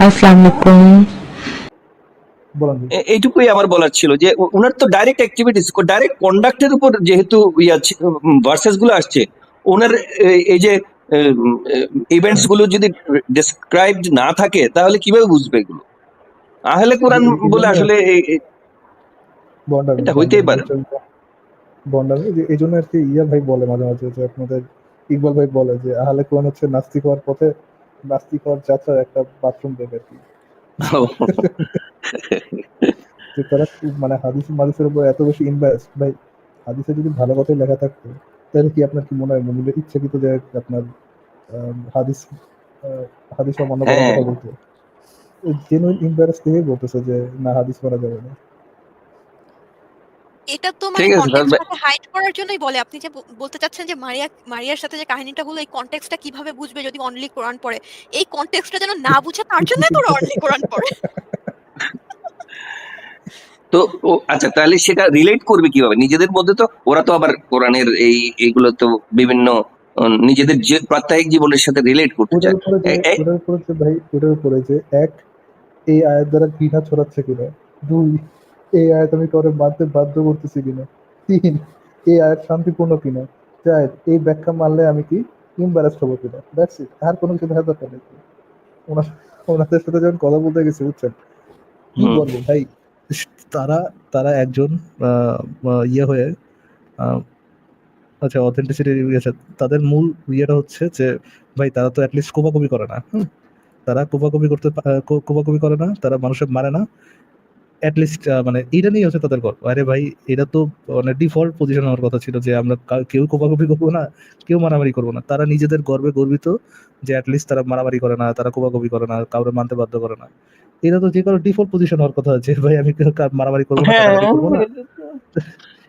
আসসালামু আলাইকুম। বলেন ভাই। এইটুকুই আমার বলার ছিল যে ওনার তো ডাইরেক্ট অ্যাক্টিভিটিস ডাইরেক্ট কন্ডাক্টের উপর যেহেতু ভার্সেস গুলো আসছে ওনার এই যে ইভেন্টস গুলো যদি ডেসক্রাইবড না থাকে তাহলে কিভাবে বুঝবে এগুলো আহলে কোরআন এই বলে জন্য আসলে বন্ডামি এটা হইতেই বন্ডামি পারে না। বুঝছেন তো? বন্ডামি এই জন্য আর কি ভাই বলে মাঝে মাঝে যে আপনাদের ইকবাল ভাই বলে যে আহলে কোরআন হচ্ছে নাস্তিক হওয়ার পথে, নাস্তিক হওয়ার যাত্রার একটা বাথরুম ব্রেক আর কি। যে তারা মানে হাদিস মাদিসের উপর এত বেশি ইনভেস্ট ভাই। হাদিসে যদি ভালো কথাই লেখা থাকতো তাহলে কি আপনার কি মনে হয় মুমিনের ইচ্ছাকৃত যে আপনার হাদিস আহ, হাদিস অমান্য করার হ্যাঁ কথা বলতো? জেনুইন ইম্বারেস থেকেই বলতেছে যে না হাদিস করা যাবে না। এটা তো মানে ঠিক আছে তাহলে কনটেক্সটটাকে হাইড করার জন্যই বলে। আপনি যে বলতে চাচ্ছেন যে মারিয়ার সাথে যে কাহিনীটা হলো এই কনটেক্সটটা কিভাবে বুঝবে যদি অনলি কোরআন পড়ে? এই কনটেক্সটটা যেন না বুঝে তার জন্যই তো ওরা অনলি কোরআন পড়ে। তো আচ্ছা তাহলে সেটা রিলেট করবে কিভাবে নিজেদের মধ্যে তো ওরা তো আবার কোরআনের এইগুলো তো বিভিন্ন নিজেদের যে প্রাত্যহিক জীবনের সাথে রিলেট করতে ওটার চায় উপরে যে ওটার উপরে যে ভাই ওটার উপরে যে এক, এই আয়াত দ্বারা ঘৃণা ছড়াচ্ছে কিনা। দুই, এই আয়াত আমি কাউকে মানতে বাধ্য করতেছি কিনা। তিন, এই আয়াত শান্তিপূর্ণ কিনা। চার, এই ব্যাখ্যা মানলে আমি কি ইম্বারাস্ট হবো কিনা। দ্যাটস ইট, আর কোনো কিছু দেখা দরকার নেই। ওনার ওনাদের সাথে যখন কথা বলতে গেছি বুঝছেন কি হুম বলবো ভাই। তারা তারা একজন আহ, ইয়ে হয়ে আচ্ছা অথেন্টিসিটি ইয়েছে। তাদের মূল ইয়েটা হচ্ছে যে ভাই তারা তো অ্যাটলিস্ট কোপাকুপি করে না। তারা কোপাকুপি করে না, তারা মানুষের মারে না। অ্যাটলিস্ট মানে এটা নিয়ে হচ্ছে তাদের গর্ব। আরে ভাই এটা তো মানে ডিফল্ট পজিশন হওয়ার কথা ছিল যে আমরা কেউ কোপাকুপি করবো না, কেউ মারামারি করবো না। তারা নিজেদের গর্বে গর্বিত যে অ্যাটলিস্ট তারা মারামারি করে না, তারা কোপাকুপি করে না, কাউরে মানতে বাধ্য করে না। এটা তো যে কোনো ডিফল্ট পজিশন হওয়ার কথা যে ভাই আমি মারামারি করবো না, হ্যাঁ কাটাকাটি করবো না।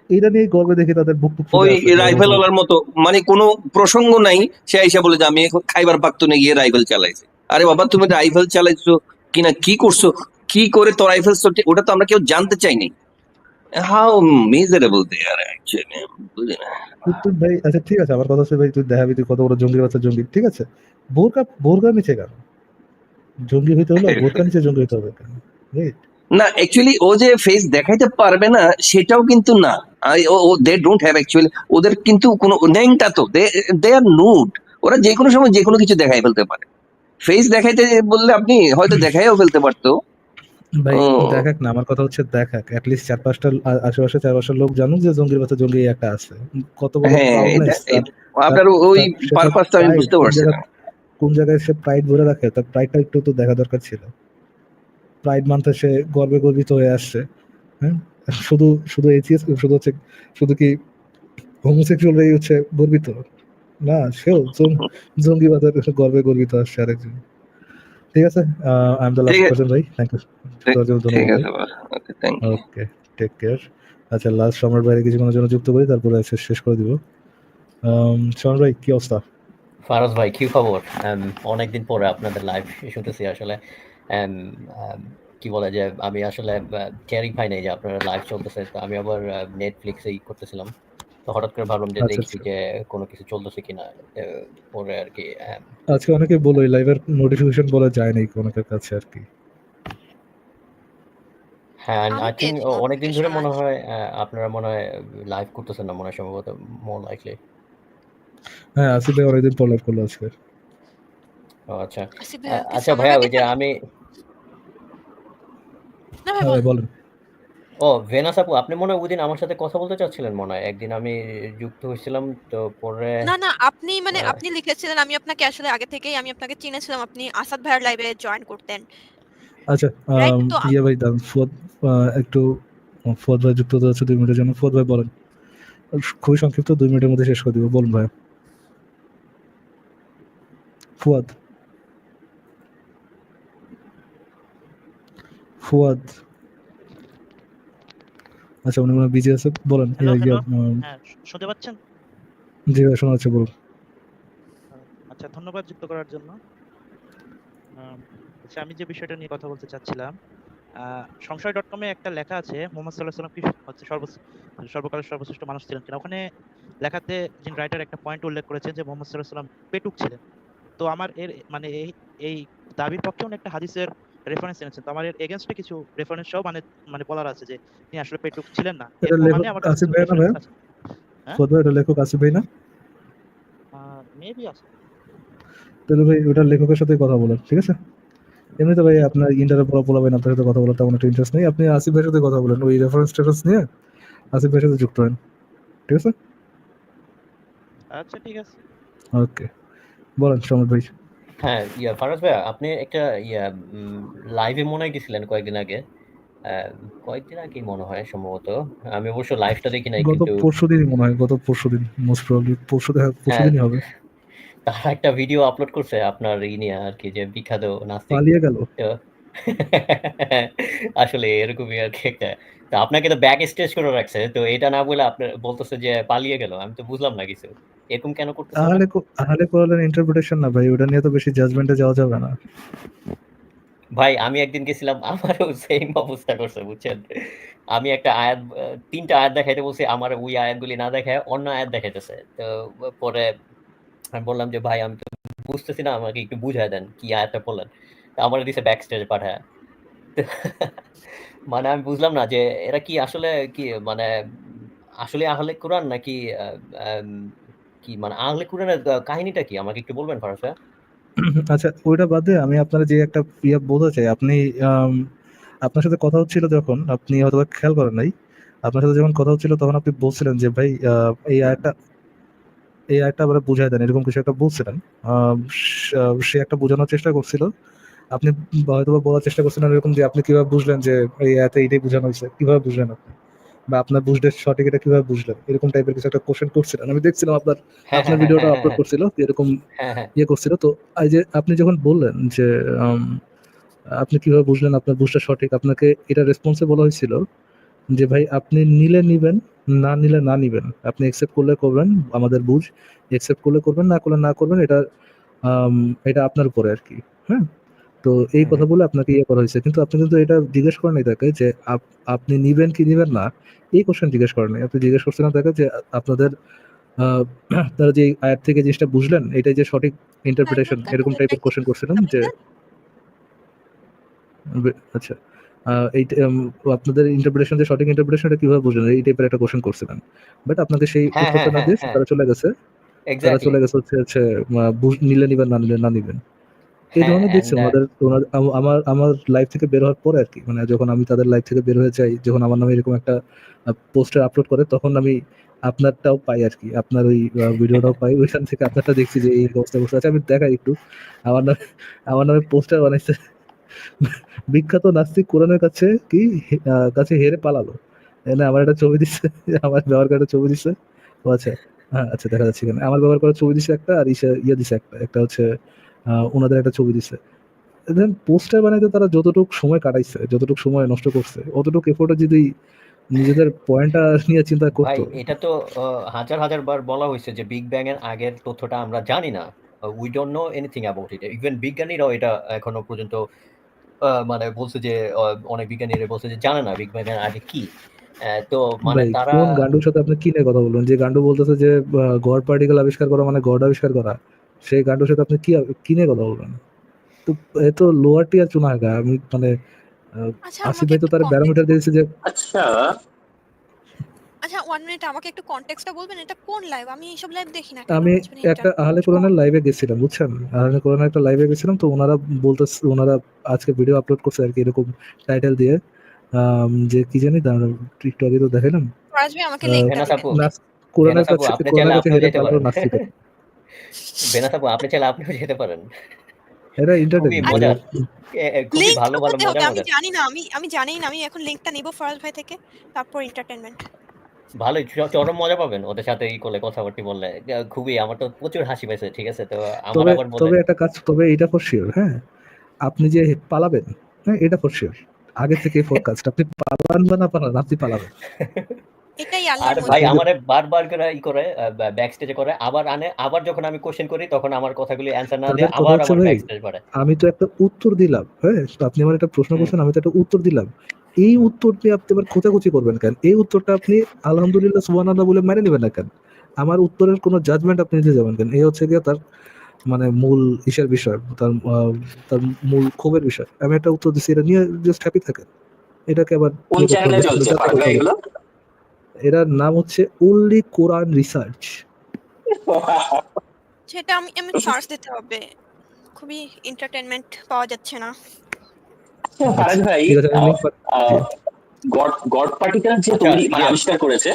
এটা নিয়ে গর্বে দেখে তাদের বুক টুক ফুলে ওই আছে যে রাইফেল ওয়ালার মতো মানে কোনো প্রসঙ্গ নাই সে আইসা বলে যে আমি এখন খাইবার পাখতুনে গিয়ে রাইফেল চালাইছি আরে বাবা তুমি রাইফেল চালাইছো কিনা কি করছো কি করে তো রাইফেল ওটা তো আমরা কেউ জানতে চাইনি how miserable they are actually বুঝি না তুই ভাই আচ্ছা ঠিক আছে, আমার কথা হচ্ছে ভাই তুই দেখাবি তুই কত বড় জঙ্গির বাচ্চা জঙ্গি, ঠিক আছে। বোরকা বোরকা নিচে কেন জঙ্গি হইতে হলো? বোরকা নিচে জঙ্গি হইতে হবে কেন? Right? না অ্যাকচুয়ালি ও যে ফেস দেখাইতে পারবে না সেটাও কিন্তু না দে ডোন্ট হ্যাভ অ্যাকচুয়ালি ওদের কিন্তু কোনো ন্যাংটা তো দে আর নুড ওরা যে কোনো সময় যে কোনো কিছু দেখাই ফেলতে পারে ফেস দেখাইতে বললে আপনি হয়তো দেখাইও ফেলতে পারতো ভাই ও দেখাক না, আমার কথা হচ্ছে দেখাক অ্যাটলিস্ট চার পাঁচটা আশেপাশে চার পাঁচটা লোক জানুক যে জঙ্গির বাচ্চা জঙ্গি একটা আছে। কত বড় হ্যাঁ প্রাউডনেস তার। তার আপনার ওই সে তার পারপাসটা আমি প্রাইড বুঝতে কোন পারছি জায়গা, না কোন জায়গায় সে প্রাইড ধরে রাখে, তার প্রাইডটা একটু তো দেখা দরকার ছিল। প্রাইড মানতে সে গর্বে গর্বিত হয়ে আসছে। হ্যাঁ, শুধু শুধু এথিয়াস শুধু হচ্ছে, শুধু কি হোমোসেক্সুয়ালরাই হচ্ছে গর্বিত না, সেও জঙ্গিবাদের গর্বে গর্বিত আসছে আরেকজন। ঠিক আছে, আই এম দ্য ঠিক লাস্ট আছে পারসন ভাই, থ্যাংক ইউ। ঠিক ধন্যবাদ ভাই। আছে okay thank you okay, take care. আচ্ছা লাস্ট সম্রাট ভাইয়ের কিছুক্ষণের জন্য যুক্ত করি, তারপরে শেষ করে দিব। সম্রাট ভাই কি অবস্থা? ফারাজ ভাই কি খবর? অনেকদিন পরে আপনাদের লাইভ শুনতেছি আসলে। Um, কি বলে যে আমি আসলে টেরই পাই নাই যে আপনারা লাইভ চলতেছে। তো আমি আবার নেটফ্লিক্সেই করতেছিলাম। তো হঠাৎ করে ভাবলাম যে আচ্ছা দেখি আচ্ছা, যে কোনো কিছু চলতেছে কিনা। পরে আর কি আজকে অনেকে বলো এই লাইভের নোটিফিকেশন বলা যায় নাই অনেকের কাছে আর কি। হ্যাঁ, আমি আই থিংক পেয়েছি অনেকদিন ধরে নোটিফিকেশন মনে আজ। হয় আপনারা মনে হয় লাইভ করতেছেন না মনে হয় সম্ভবত মোর লাইকলি। হ্যাঁ, আসিফ ভাই অনেকদিন পর লাইভ করলো আজকে। ও আচ্ছা। আসিফ ভাইয়া কি আচ্ছা সামার ভাইয়া ওই যে ভ্যাকেশনে? আমি না ভাই হ্যাঁ ভাই বলেন। বলেন। ভেনাস আপু আপনি মনে হয় ওইদিন আমার সাথে কথা বলতে চাচ্ছিলেন মনে হয়। একদিন আমি যুক্ত হয়েছিলাম তো পরে না, না আপনি মানে আহ, আপনি লিখেছিলেন আমি আপনাকে আসলে আগে থেকেই আমি আপনাকে চিনেছিলাম। আপনি আসাদ ভাইয়ার লাইভে জয়েন করতেন। আচ্ছা, রাইট? তো ইয়ে ভাই দাম ফুয়াদ, একটু ফুয়াদ ভাই যুক্ত হতে হচ্ছে 2 মিনিটের জন্য। ফুয়াদ ভাই বলেন, খুবই সংক্ষিপ্ত, 2 মিনিটের মধ্যে শেষ করে দিব, বলুন ভাই। ফুয়াদ, ফুয়াদ। আচ্ছা উনি মনে বিজি আছে, বলেন। Hello, hello. হ্যাঁ, শুনতে পাচ্ছেন? জি ভাই শোনা যাচ্ছে, বলুন। আচ্ছা ধন্যবাদ যুক্ত করার জন্য। আম আচ্ছা আমি যে বিষয়টা নিয়ে কথা বলতে চাচ্ছিলাম, সংশয়.com এ একটা লেখা আছে মুহাম্মদ সাল্লাল্লাহু আলাইহি ওয়াসাল্লাম কি হচ্ছে সর্বকালের সর্বশ্রেষ্ঠ মানুষ ছিলেন কিনা? ওখানে লেখাতে যিনি রাইটার একটা পয়েন্ট উল্লেখ করেছেন যে মুহাম্মদ সাল্লাল্লাহু আলাইহি ওয়াসাল্লাম পেটুক ছিলেন। তো আমার এর মানে এই দাবির পক্ষে উনি একটা হাদিসের রেফারেন্স এনেছেন। তো আমার এর এগেইনস্টে কিছু রেফারেন্স সহ মানে বলার আছে যে তিনি আসলে পেটুক ছিলেন না। এর এটা লেখক প্রমাণে আমার কাছে আসিফ কিছু ভাই না ভাই? রেফারেন্স আছে। হ্যাঁ? ফুয়াদ ভাই, এটা লেখক আসিফ ভাই না? মেবি আছে। তাহলে ভাই ওটার লেখকের সাথে কথা বলেন, ঠিক আছে? এমনিতে ভাই আপনার ইন্টারে পোলা ভাই আপনার সাথে কথা বলার তেমন একটা ইন্টারেস্ট নেই। আপনি আসিফ ভাইয়ের সাথে কথা বলেন, ওই রেফারেন্স টেফারেন্স নিয়ে আসিফ ভাইয়ের সাথে যুক্ত হন, ঠিক আছে? আচ্ছা ঠিক আছে। ওকে, বলেন সমর ভাই। হ্যাঁ, ফারাজ ভাইয়া, আপনি একটা লাইভে মনে হয় গেছিলেন কয়েকদিন আগে। কয়েকদিন আগেই মনে হয় সম্ভবত। আমি অবশ্য লাইভটা দেখি নাই, গত কিন্তু পরশুদিনই মনে হয়, গত পরশুদিন, মোস্ট প্রবাবলি হ্যাঁ, পরশুদিনই হবে। তারা একটা ভিডিও আপলোড করছে আপনার নিয়ে আরকি, যে বিখ্যাত নাস্তিক। পালিয়ে গেল। তো আসলে এরকমই আরকি একটা। তো আপনাকে তো ব্যাক স্টেজ করে রাখছে। তো এটা না বলে আপনার বলতেছে যে পালিয়ে গেল। আমি তো বুঝলাম না কিছু। এরকম কেন করতেছে ওরা? আহলে কোরআনের ইন্টারপ্রিটেশন না ভাই, ওটা নিয়ে তো বেশি জাজমেন্টে যাওয়া যাবে না। ভাই আমি একদিন গেছিলাম, আমারও সেম অবস্থা করছে, বুঝছেন? আমি একটা আয়াত ৩ টা আয়াত দেখাইতে বলছি, আমার ওই আয়াতগুলি না দেখায় অন্য আয়াত দেখাইতেছে। তো পরে আমি বললাম যে, "ভাই আমি তো বুঝতেছি না, আমাকে একটু বুঝায় দেন কি আয়াতটা পড়লেন।" তো আমারে দিছে ব্যাক স্টেজে পাঠায়া। তো মানে আমি বুঝলাম না যে এরা কি আসলে কি মানে আসলে আহলে কুরআন নাকি আম কি মানে আহলে কুরআনের কাহিনীটা কি? আমাকে একটু বলবেন ফারাজ ভাইয়া? আচ্ছা, ওইটা বাদ দিয়ে আমি আপনার যে একটা বলতে চাই, আপনি আপনার সাথে কথা হচ্ছিল যখন, আপনি হয়তো খেয়াল করেন নাই, আপনার সাথে যখন কথা হচ্ছিল তখন আপনি বলছিলেন যে ভাই এই আয়টা আবার বুঝাই দেন, এরকম কিছু একটা বলছিলেন। সে একটা বোঝানোর চেষ্টা করছিল, আপনি হয়তো বলার চেষ্টা করছিলেন এরকম যে আপনি কিভাবে বুঝলেন যে এই আয়তে এইটাই বোঝানো হয়েছে, কিভাবে বুঝলেন আপনি, বা আপনার বুঝলে সঠিক এটা কিভাবে বুঝলেন, এরকম টাইপের কিছু একটা কোশ্চেন করছিলেন। আমি দেখছিলাম আপনার হ্যাঁ, আপনার হ্যাঁ, হ্যাঁ, ভিডিওটা হ্যাঁ, আপলোড হ্যাঁ, করছিল, এরকম হ্যাঁ, হ্যাঁ। করছিল। তো এই যে আপনি যখন বললেন যে আপনি কিভাবে বুঝলেন আপনার বুঝটা সঠিক, আপনাকে এটা রেসপন্সে বলা হয়েছিল যে ভাই আপনি নিলে নিবেন, না নিলে না নিবেন, আপনি একসেপ্ট করলে করবেন আমাদের বুঝ, একসেপ্ট করলে করবেন, না করলে না করবেন, এটা আম, এটা আপনার উপরে আর কি। হ্যাঁ, তো এই হুম, কথা হুম। বলে আপনাকে করা হয়েছে, কিন্তু আপনি কিন্তু এটা জিজ্ঞেস করেন নাই তাকে যে আপনি নিবেন কি নিবেন না, এই কোশ্চেন জিজ্ঞেস করেন নাই। আপনি জিজ্ঞেস করছিলেন তাকে যে আপনাদের আহ, তারা যে আয়াত থেকে জিনিসটা বুঝলেন এটাই যে সঠিক ইন্টারপ্রিটেশন, এরকম টাইপের কোশ্চেন করছিলেন যে আচ্ছা আপনাদের ইন্টারপ্রিটেশন, যে সঠিক ইন্টারপ্রিটেশনটা কিভাবে বুঝলেন, এই টাইপের একটা কোশ্চেন করছিলেন। বাট আপনাকে সেই হ্যাঁ, উত্তরটা হ্যাঁ, না হ্যাঁ, দিয়ে হ্যাঁ। তারা চলে গেছে, এক্সাক্টলি। হচ্ছে নিলে নিবেন, না নিলে না নিবেন। এই হ্যাঁ, ধরনের দেখছি অ্যান্ড আমার লাইফ থেকে বের হওয়ার পরে আর কি, মানে যখন আমি তাদের লাইফ থেকে বের হয়ে যাই, যখন আমার নামে এরকম একটা পোস্টার আপলোড করে, তখন আমি আপনারটাও পাই আর কি, আপনার ওই ভিডিওটাও পাই, ওইখান থেকে আপনারটা দেখছি যে এই অবস্থা বসে আছে। আমি দেখাই একটু, আমার নামে পোস্টার বানাইছে, বিখ্যাত নাস্তিক কোরআনের কাছে হেরে পালালো, এনে আমার একটা ছবি দিচ্ছে, আমার ব্যবহার করার ছবি দিচ্ছে। ও আচ্ছা, হ্যাঁ আচ্ছা, দেখা যাচ্ছে এখানে আমার ব্যবহার করার ছবি দিচ্ছে একটা, আর দিছে একটা, হচ্ছে ওনাদের একটা ছবি দিচ্ছে। দেন পোস্টার বানাইতে তারা যতটুকু সময় কাটাইছে, যতটুকু সময় নষ্ট করছে, অতটুকু এফোর্টে যদি নিজেদের পয়েন্টটা নিয়ে চিন্তা ভাই করতো। এটা তো হাজার হাজার বার বলা হয়েছে যে বিগ ব্যাং এর আগের তথ্যটা আমরা জানি না। We don't know anything about it. Even বিজ্ঞানীরাও এটা এখনো পর্যন্ত মানে বলছে যে অনেক বিজ্ঞানীরা বলছে যে জানে না বিগ ব্যাং এর আগে কি। তো মানে ভাই তারা কোন গান্ডুর সাথে আপনি কি নিয়ে কথা বলবেন, যে গান্ডু বলতেছে যে গড় পার্টিকেল আবিষ্কার করা মানে গড আবিষ্কার করা, সেই গান্ডুর সাথে আপনি কি নিয়ে কথা বলবেন? তো এ তো লোয়ার টিয়ার চুনাহাগা। আমি মানে আচ্ছা আসিফ আমাকে ভাই তো একটু তার কনটেক্সট ব্যারোমিটার দিয়েছে যে আচ্ছা, আচ্ছা 1 মিনিট আমাকে একটু কনটেক্সটটা বলবেন, এটা কোন লাইভ? আমি এইসব লাইভ দেখি না কেন? আমি মানে একটা আহলে কোরআনের লাইভে গেছিলাম, বুঝছেন? আহলে কোরআনের একটা লাইভে গেছিলাম, তো ওনারা আজকে ভিডিও আপলোড করছে আর কি, এরকম টাইটেল দিয়ে যে কি জানি টিকটকে তো দেখালাম, ফরাজ ভাই আমাকে লিংকটা ভেনাস দিবেন। আপু, নাস কোরআনের ভেনাস আপু কাছে আপনি চাইলে কোরআনের কাছে আপনিও হেরে যেতে পালালো পারেন। নাস্তিকের। ভেনাস আপু আপনি চাইলে আপনিও যেতে পারেন। এরা খুবই এন্টারটেইনিং আচ্ছা মজার। খুবই লিংকটা ভালো ভালো কোথায় হবে? মজার আমি মজার। জানি না। আমি জানি না। আমি এখন লিংকটা নিব ফরাজ ভাই থেকে। তারপর এন্টারটেইনমেন্ট। ভালোই চরম মজা পাবেন ওদের সাথে করলে, কথাবার্তা বললে। খুবই আমার তো প্রচুর হাসি পাইছে। ঠিক আছে? তো আমার তবে আবার বলে তবে একটা কাজ, তবে এটা ফর শিওর, হ্যাঁ, আপনি যে পালাবেন, হ্যাঁ এটা ফর শিওর, আগে থেকে ফোরকাস্ট, আপনি পালান বা না পালান, আপনি পালাবেন। এটাই আর আল্লাহর ভাই মর্জি। কিন্তু আমারে বারবার করে করে ব্যাক স্টেজে করে আবার আনে, আবার যখন আমি কোশ্চেন করি তখন আমার কথাগুলি অ্যান্সার না দিয়ে তাদের কথা আবার হচ্ছে আমার ভাই, ব্যাক স্টেজ করে। আমি তো একটা উত্তর দিলাম, হ্যাঁ, তো আপনি আমার একটা প্রশ্ন হুম। করছেন, আমি তো একটা উত্তর দিলাম, এই উত্তর নিয়ে আপনি আবার খোঁচাখুচি করবেন কেন? এই উত্তরটা আপনি আলহামদুলিল্লাহ সুবহানাল্লাহ বলে মেনে নেবেন না কেন? আমার উত্তরের কোনো জাজমেন্ট আপনি নিতে যাবেন কেন? এই হচ্ছে গিয়ে তার মানে মূল ইসের বিষয়, তার মূল ক্ষোভের বিষয়। আমি একটা উত্তর দিচ্ছি, এটা নিয়ে জাস্ট হ্যাপি থাকেন। এটাকে আবার কোন ইয়ে করতে চ্যানেলে হবে, চলছে যাত্রা ফারাদ করতে ভাই হবে। এগুলো? এটার নাম হচ্ছে অনলি কোরআন রিসার্চ। সেটা আমি আমি সার্চ দিতে হবে, খুবই এন্টারটেনমেন্ট পাওয়া যাচ্ছে না। ফারাদ ভাই, ঠিক আছে, আমি লিঙ্ক জি গড গড পার্টিকেল যে আচ্ছা তৈরি মানে ইয়ে আবিষ্কার করেছে,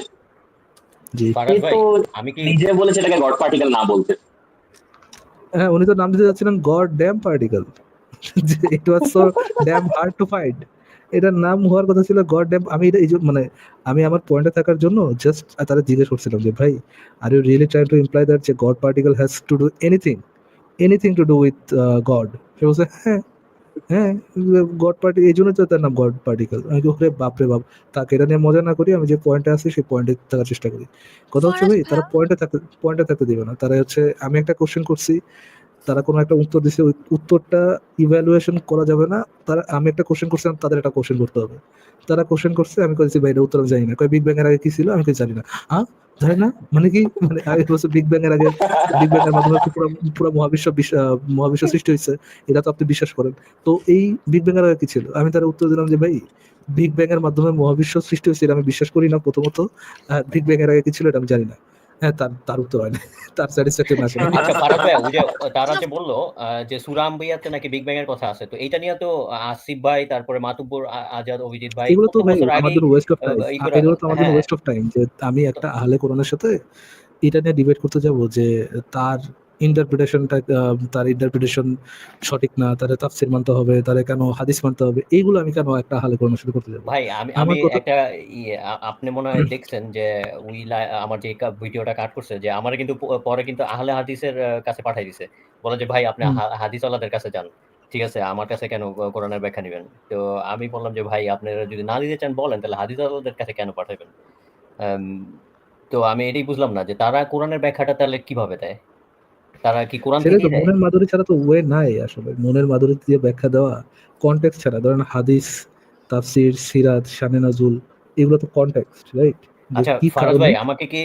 জি সে ফারাজ ভাই তো আমি কি নিজে বলেছে এটাকে গড পার্টিকেল না বলতে। হ্যাঁ, উনি তো নাম দিতে যাচ্ছিলেন God damn particle. It was so damn hard to find. এটার নাম হওয়ার কথা ছিল গড ড্যাম। আমি এটা এই যে মানে আমি আমার পয়েন্টে থাকার জন্য জাস্ট তারা জিজ্ঞেস করছিলাম যে ভাই, are you really trying to imply that যে God particle has to do anything to do with God? সে বলছে হ্যাঁ, হ্যাঁ, গড পার্টি, এই জন্য তো তার নাম গড পার্টিকেল। আমি কি, ওরে বাপরে বাপ, তাকে এটা নিয়ে মজা না করি, আমি যে পয়েন্টে আছি সেই পয়েন্টে থাকার চেষ্টা করি। কথা হচ্ছে ফারাজ ভাই, তারা ভাইয়া, পয়েন্টে থাকতে দিবে না। তারা হচ্ছে, আমি একটা কোশ্চেন করছি, তারা কোনো একটা উত্তর দিছে, ওই উত্তরটা ইভ্যালুয়েশন করা যাবে না। আমি একটা কোশ্চেন করছিলাম, তাদের একটা কোশ্চেন করতে হবে। তারা কোশ্চেন করছে, আমি কইছি ভাই এটা উত্তর আমি জানি না। কয় বিগ ব্যাং এর আগে কি ছিল? আমি কই জানি না। হ্যাঁ, জানি না মানে কি? মানে আগে বলছে বিগ ব্যাং এর আগে, বিগ ব্যাং এর মাধ্যমে তো পুরো পুরো মহাবিশ্ব সৃষ্টি হয়েছে, এটা তো আপনি বিশ্বাস করেন। তো এই বিগ ব্যাং এর আগে কি ছিল? আমি তার উত্তর দিলাম যে ভাই, বিগ ব্যাং এর মাধ্যমে মহাবিশ্ব সৃষ্টি হয়েছে এটা আমি বিশ্বাস করি না প্রথমত। বিগ ব্যাং এর আগে কি ছিল এটা আমি জানি না। হ্যাঁ, তার তার উত্তর হয় না। তার স্যাটিসফ্যাকশন আসে না। আচ্ছা ফারাজ ভাই, ওই যে তারা না, যে বললো যে সূরা আম্বিয়াতে নাকি বিগ ব্যাং এর কথা আছে, তো এইটা নিয়ে তো আসিফ ভাই, তারপরে মাতুব্বর আজাদ, অভিজিৎ ভাই এগুলো কত তো ভাই বছর আগেই আমাদের ওয়েস্ট অফ টাইম। ই করে। এগুলো তো আমাদের হ্যাঁ, ওয়েস্ট অফ টাইম যে আমি একটা আহলে কোরআনের সাথে এটা নিয়ে ডিবেট করতে যাব যে তার ইন্টারপ্রিটেশন সঠিক না, তারে তাফসীর মানতে হবে, তারে কেন হাদিস মানতে হবে, এইগুলো আমি কেন একটা আহলে কোরআনের সাথে করতে যাব? ভাই আমি আমি আমার কথা একটা আপনি মনে হয় দেখছেন যে আমার যে ভিডিওটা কাট করছে, যে আমার কিন্তু পরে কিন্তু আহলে হাদিসের কাছে পাঠাই দিছে, বলে যে ভাই আপনি হুম, হাদিসওয়ালাদের কাছে যান, ঠিক আছে, আমার কাছে কেন কোরআনের ব্যাখ্যা নেবেন? তো আমি বললাম যে ভাই আপনারা যদি না দিতে চান বলেন, তাহলে হাদিসওয়ালাদের কাছে কেন পাঠাবেন? আম, তো আমি এটাই বুঝলাম না যে তারা কোরআনের ব্যাখ্যাটা তাহলে কিভাবে দেয়, তারা কি কোরআন সেটাই তো, থেকেই দেয়? মনের মাধুরী ছাড়া তো ওয়ে নাই আসলে। মনের মাধুরী দিয়ে ব্যাখ্যা দেওয়া, কনটেক্সট ছাড়া, ধরেন হাদিস, তাফসির, সিরাত, শানে নজুল, এগুলো তো কনটেক্সট, রাইট? যে আচ্ছা কি ফারাজ কারণে। ভাই, আমাকে কি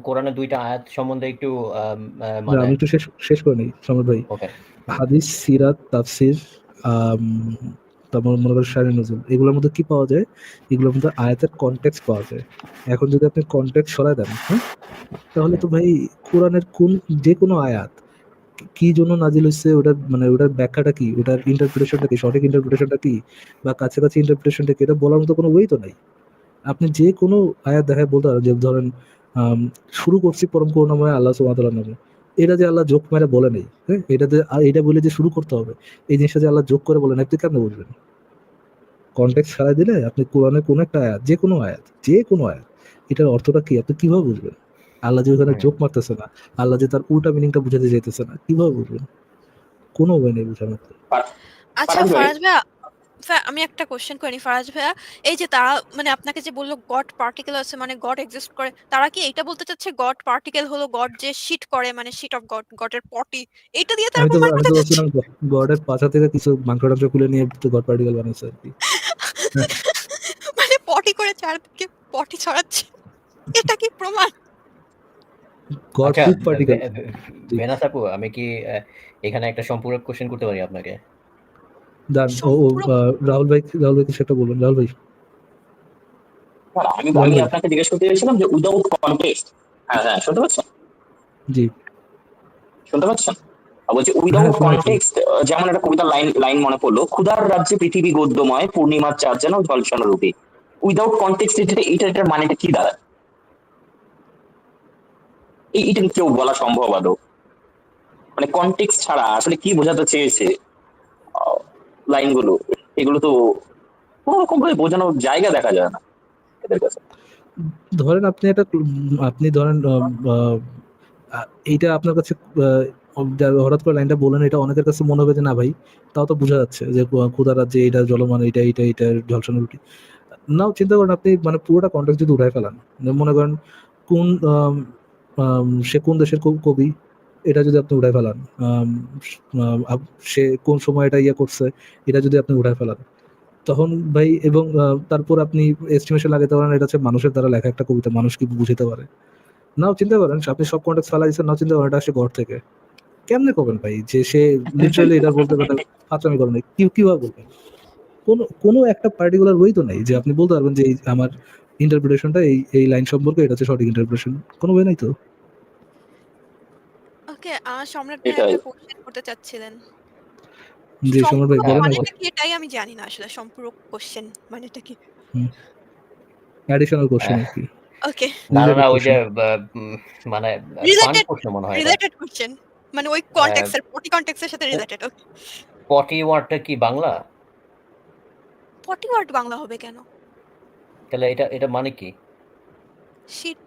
কোরআনের দুইটা আয়াত সম্বন্ধে একটু না, মানে আমি একটু শেষ শেষ করে নিই সমর ভাই। ওকে। হাদিস, সিরাত, তাফসির, আম, তারপর মনে করেন শায়খ নজরুল, এগুলোর মধ্যে কি পাওয়া যায়? এগুলোর মধ্যে আয়াতের কনটেক্সট পাওয়া যায়। এখন যদি আপনি কনটেক্সট সরায় দেন, হ্যাঁ, তাহলে তো ভাই কোরআনের যে কোনো আয়াত কি জন্য নাজিল হয়েছে, ওটার মানে ওটার ব্যাখ্যাটা কি, ওটার ইন্টারপ্রিটেশনটা কি, সঠিক ইন্টারপ্রিটেশনটা কি, বা কাছাকাছি ইন্টারপ্রিটেশনটা কি, এটা বলার মতো কোনো ওয়েই তো নাই। আপনি যে কোনো আয়াত দেখায় বলতে পারেন যে ধরেন আম, শুরু করছি পরম করুণাময় আল্লাহ সুবহানাহু ওয়া তাআলার নামে। এটা যে আল্লাহ যোগ মেরে বলে নেই, হ্যাঁ, এটা বলে যে শুরু করতে হবে, এই জিনিসটা যে আল্লাহ যোগ করে বলেন, আপনি কেন বুঝবেন? কনটেক্সট ছাড়াই দিলে আপনি কোরআনের কোন একটা আয়াত, যে কোনো আয়াত, এটার অর্থটা কি আপনি কিভাবে বুঝবেন? আল্লাহ যে ওখানে হুম। যোগ মারতেছে না, আল্লাহ যে তার উল্টা মিনিংটা বুঝাতে চাইতেছে না, কিভাবে বুঝবেন? কোনো ওয়ে নেই বুঝানোর। আচ্ছা ফারাদ ভাই, ফারাজ ভাইয়া, আমি একটা কোশ্চেন করি ফারাজ ভাইয়া, এই যে তারা মানে আপনাকে যে বললো গড পার্টিকেল আছে মানে গড এক্সিস্ট করে, তারা কি এটা বলতে চাচ্ছে গড পার্টিকেল হলো গড যে শিট করে, মানে শিট অফ গড, গডের পটি, এটা দিয়ে তারা প্রমাণ আমি করতে তো চাচ্ছে? ভাবছিলাম গডের পাছা থেকে কিছু মাংস টাংস খুলে নিয়ে তো গড পার্টিকেল বানাইছে আর কি। হ্যাঁ, মানে পটি করে চারদিকে পটি ছড়াচ্ছে, এটা কি প্রমাণ? গড আচ্ছা পুপ পার্টিকেল। জি, ভেনাস আপু, আমি কি এখানে একটা সম্পূরক কোশ্চেন করতে পারি আপনাকে? ডান। সম্পূর্ণ। রাহুল ভাই কিছু একটা বলুন, রাহুল ভাই। আমি রাহুল আমি ভাই, আপনাকে জিজ্ঞেস করতে চাইছিলাম যে উইদাউট কনটেক্সট, হ্যাঁ হ্যাঁ শুনতে পাচ্ছেন? জি, শুনতে পাচ্ছেন? বলছি হ্যাঁ, উইদাউট শোনা যাচ্ছে। কনটেক্সট, যেমন একটা কবিতার লাইন লাইন মনে পড়লো, ক্ষুধার রাজ্যে পৃথিবী গদ্যময়, পূর্ণিমার চাঁদ যেন ঝলসানো রূপে। উইদাউট কনটেক্সট এটার মানেটা কি দাঁড়ায়? এটা কি কেউ বলা সম্ভব আদৌ? মানে কনটেক্সট ছাড়া আসলে কি বোঝাতে চেয়েছে লাইনগুলো, এগুলো তো কোনো রকম ভাবে বোঝানোর জায়গা দেখা যায় না এদের কাছে। ধরেন আপনি ধরেন এইটা আপনার কাছে হঠাৎ করে লাইনটা বলেন, এটা অনেকের কাছে মনে হবে যে না ভাই, তাও তো বোঝা যাচ্ছে যে ক্ষুধা রাজ্যে এটা জলমান, এটা ঝলসানো রুটি। নাও চিন্তা করেন আপনি, মানে পুরোটা কন্টেক্সট যদি উঠায় ফেলান, মনে করেন কোন সে কোন দেশের কবি, এটা যদি আপনি উঠায় ফেলান, সে কোন সময় এটা ইয়ে করছে, এটা যদি আপনি উঠায় ফেলান, তখন ভাই, এবং তারপর আপনি এস্টিমেশন লাগাতে পারেন এটা হচ্ছে মানুষের দ্বারা লেখা একটা কবিতা, মানুষ কি বুঝতে পারে। নাও চিন্তা করেন আপনি সব কন্টেক্সট ফেলা দিচ্ছেন, নাও চিন্তা করেন এটা আসে গড় থেকে, কেমনে করবেন ভাই যে সে লিটারালি এটা বলতে পারে ফাঁচামি করেন কিভাবে বলবেন? কোনো একটা পার্টিকুলার ওয়ে তো নাই যে আপনি বলতে পারবেন যে এই আমার ইন্টারপ্রিটেশনটা এই লাইন সম্পর্কে এটা হচ্ছে সঠিক ইন্টারপ্রিটেশন। কোনো ওয়ে নাই তো। ওকে, সম্রাট ভাই এটাই একটা কোশ্চেন করতে চাচ্ছিলেন। জি সম্রাট ভাই সম্পূরক বলেন। মানেটা কি এটাই আমি জানি না আসলে। সম্পূরক কোশ্চেন মানেটা কি? অ্যাডিশনাল কোশ্চেন আহ, আরকি। ওকে, না না রিলেটেড না, ওই যে কোশ্চেন। মানে ফান রিলেটেড প্রশ্ন মনে হয় এটা। Related question. মানে ওই কনটেক্সট এর পটি কনটেক্সট এর সাথে রিলেটেড। ওকে। পটি ওয়ার্ডটা কি বাংলা? পটি ওয়ার্ড বাংলা হবে কেন? তাহলে এটা এটা মানে কি? শিট।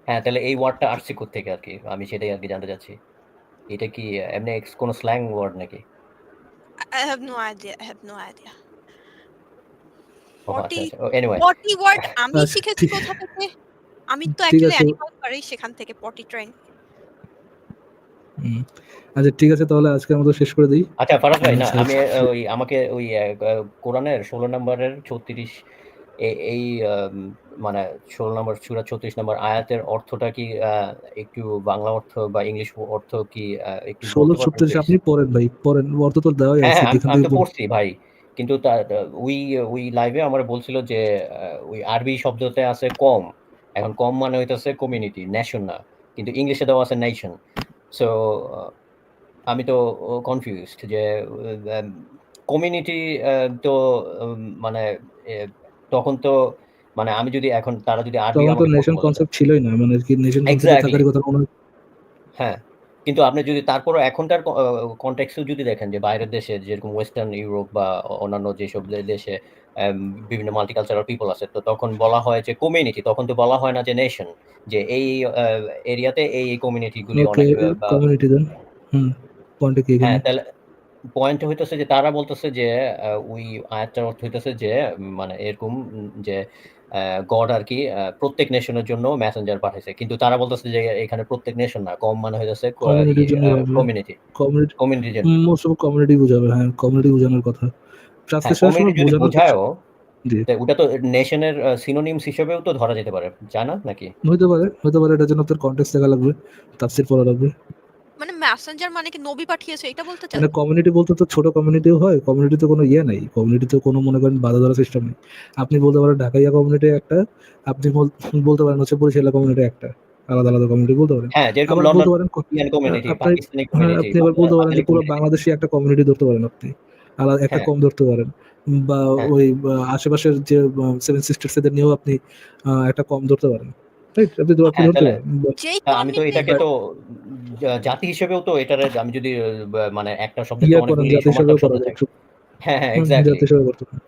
হ্যাঁ, তাহলে এই ওয়ার্ডটা আসছে কোত্থেকে আর কি? আমি সেটাই আর কি জানতে চাচ্ছি। এটা কি এমনি কোনো স্ল্যাং ওয়ার্ড নাকি? I have no idea. I have no idea. ও আচ্ছা পটি আচ্ছা। এনিওয়ে, পটি ওয়ার্ড আমি আচ্ছা শিখেছি কোথা থেকে? আমি তো ঠিক অ্যাকচুয়ালি আছে। অ্যানিমাল পারি সেখান থেকে পটি ট্রেন। হুম। আচ্ছা ঠিক আছে তাহলে আজকের মতো শেষ করে দেই। আচ্ছা ফারাজ ভাই, না আচ্ছা, আমি ওই আমাকে ওই কোরআনের 16 নম্বরের 36 এই মানে 16 নম্বর সূরা 36 নম্বর আয়াতের অর্থটা কি একটু বাংলা অর্থ বা ইংলিশ অর্থ কি একটু বলতে পারবেন 16-36 প্লিজ? আপনি পড়েন ভাই, পড়েন। অর্থ তো দেওয়াই হ্যাঁ, আছে হ্যাঁ, যেখান আমি থেকে তো পড়ছি ভাই। কিন্তু ওই ওই লাইভে আমারে বলছিল যে ওই আরবি শব্দতে আছে কম। এখন কম মানে হইতেছে কমিউনিটি, নেশন না। কিন্তু ইংলিশে দেওয়া আছে নেশন। সো আমি তো কনফিউজড যে কমিউনিটি তো মানে এ তখন তো মানে আমি যদি এখন তারা যদি আরবি তখন তো আমাকে পড়তে নেশন বলে কনসেপ্ট ছিলই না। মানে কি নেশন কনসেপ্টে এক্সাক্টলি, থাকারই কথা মনে হয়। হ্যাঁ। কিন্তু আপনি যদি তারপরও এখনকার কনটেক্সট এও যদি দেখেন যে বাইরের দেশে যেরকম ওয়েস্টার্ন ইউরোপ বা অন্যান্য যেসব দেশে অ্যাম বিভিন্ন মাল্টিকালচারাল পিপল আছে। তো তখন বলা হয় যে কমিউনিটি, তখন তো বলা হয় না যে নেশন। যে এই এরিয়াতে এই কমিউনিটি গুলি ওকে, অনেক বা কমিউনিটি দেন। হুম, পয়েন্টটা কি এখানে? হ্যাঁ, তাহলে পয়েন্ট হইতেছে যে তারা বলতেছে যে ওই আয়াতটার অর্থ হইতেছে যে মানে এরকম যে গড আরকি প্রত্যেক নেশনের জন্য মেসেঞ্জার পাঠাইছে। কিন্তু তারা বলতেছে যে এখানে প্রত্যেক নেশন না। কম মানে হইতেছে কমিউনিটির জন্যই হবে। কমিউনিটি, কমিউনিটি কমিউনিটির জন্য। মোস্ট অফ কমিউনিটি বুঝাবে। হ্যাঁ, কমিউনিটি বোঝানোর কথা। হ্যাঁ, ট্রান্সলেশনের সময় কমিউনিটি যদি বোঝানোর কিছু। বুঝায়ও, জি, তো ওটা তো নেশনের সিনোনিমস হিসেবেও তো ধরা যেতে পারে। যায় না নাকি? হইতে পারে এটার জন্য আপনার কনটেক্সট দেখা লাগবে, তাফসীর পড়া লাগবে। মানে মেসেঞ্জার মানে কি নবী পাঠিয়েছে এটা বলতে চান? মানে কমিউনিটি বলতে তো ছোট কমিউনিটিও হয়। কমিউনিটিতে কোনো ইয়ে নাই। কমিউনিটিতে কোনো মনে করেন বাধা ধরা সিস্টেম নেই। আপনি বলতে পারেন ঢাকাইয়া কমিউনিটি একটা, আপনি বলতে পারেন হচ্ছে বরিশালা কমিউনিটি একটা। আলাদা, আলাদা কমিউনিটি বলতে পারেন। হ্যাঁ, যেরকম আবার বলতে লন্ডন পারেন ইন্ডিয়ান কমিউনিটি, আপনি, পাকিস্তানি হ্যাঁ, কমিউনিটি, আপনি আবার বলতে পারেন যে বাঙালি পুরো কমিউনিটি। বাংলাদেশী একটা কমিউনিটি ধরতে পারেন আপনি। একটা হ্যাঁ, কম ধরতে পারেন। বা হ্যাঁ। ওই আশেপাশের যে সেভেন সিস্টার্স এদের নিয়েও আপনি একটা কম ধরতে পারেন। রাইট? আপনি হ্যাঁ, ধরতে তাহলে পারেন। যেই আমি তো কমিউনিটি এটাকে তো জাতি হিসেবেও তো এটার আমি যদি মানে একটা শব্দের তো ইয়া করেন অনেকগুলি জাতি সমার্থক হিসেবেও করা শব্দ যায়। থাকে। হ্যাঁ, হ্যাঁ, হুম, এক্সাক্টলি। জাতি হিসেবে করতে পারেন।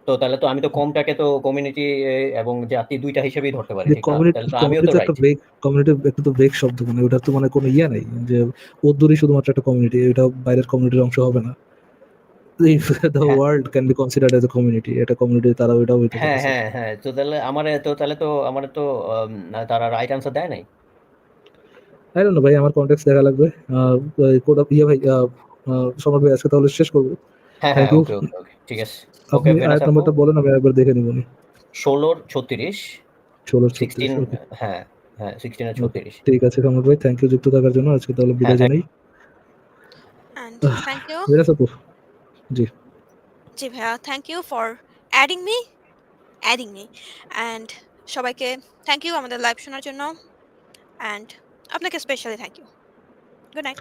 তো তাহলে তো আমি তো কমটাকে তো কমিউনিটি এবং জাতি ২ টা হিসেবেই ধরতে পারি, যে ঠিক না? কমিউনিটি তাহলে তো আমিও কমিউনিটি তো তো একটা রাইট। বেগ, কমিউনিটি একটা তো বেগ শব্দ, মানে ওটার তো মানে কোনো ইয়ে নাই যে ওদ্দুরই শুধুমাত্র একটা কমিউনিটি, এটা বাইরের কমিউনিটির অংশ হবে না। ইফ দ্য হ্যাঁ, world can be considered as a community, এটা কমিউনিটি তারা ওইটাও হইতে হ্যাঁ, পারতেছে। হ্যাঁ, হ্যাঁ। তো তাহলে তো আমারে তো তারা রাইট আনসার দেয় নাই। আই ডোন্ট নো ভাই, আমার কনটেক্সট দেখা লাগবে। কোড অফ ইয়ে ভাই, সমর ভাই আজকে তাহলে শেষ করব। হ্যাঁ, থ্যাংক হ্যাঁ, ইউ। ওকে, ওকে, ওকে। ঠিক আছে। ওকে, আপনি ভেনাস আয়াত আপু। নাম্বারটা বলেন, আমি একবার দেখে নিব নি। ১৬-৩৬, 16-36, 16 ওকে। হ্যাঁ, হ্যাঁ, 16 আর ওকে, 36। ঠিক আছে সমর ভাই, থ্যাংক ইউ যুক্ত থাকার জন্য। আজকে তাহলে হ্যাঁ, বিদায় জানাই। And thank you. বিরাজ আপু, জি। জি ভাইয়া, thank you for adding me and সবাইকে থ্যাংক ইউ আমাদের লাইভ শোনার জন্য অ্যান্ড আপনাকে specially thank you. Good night.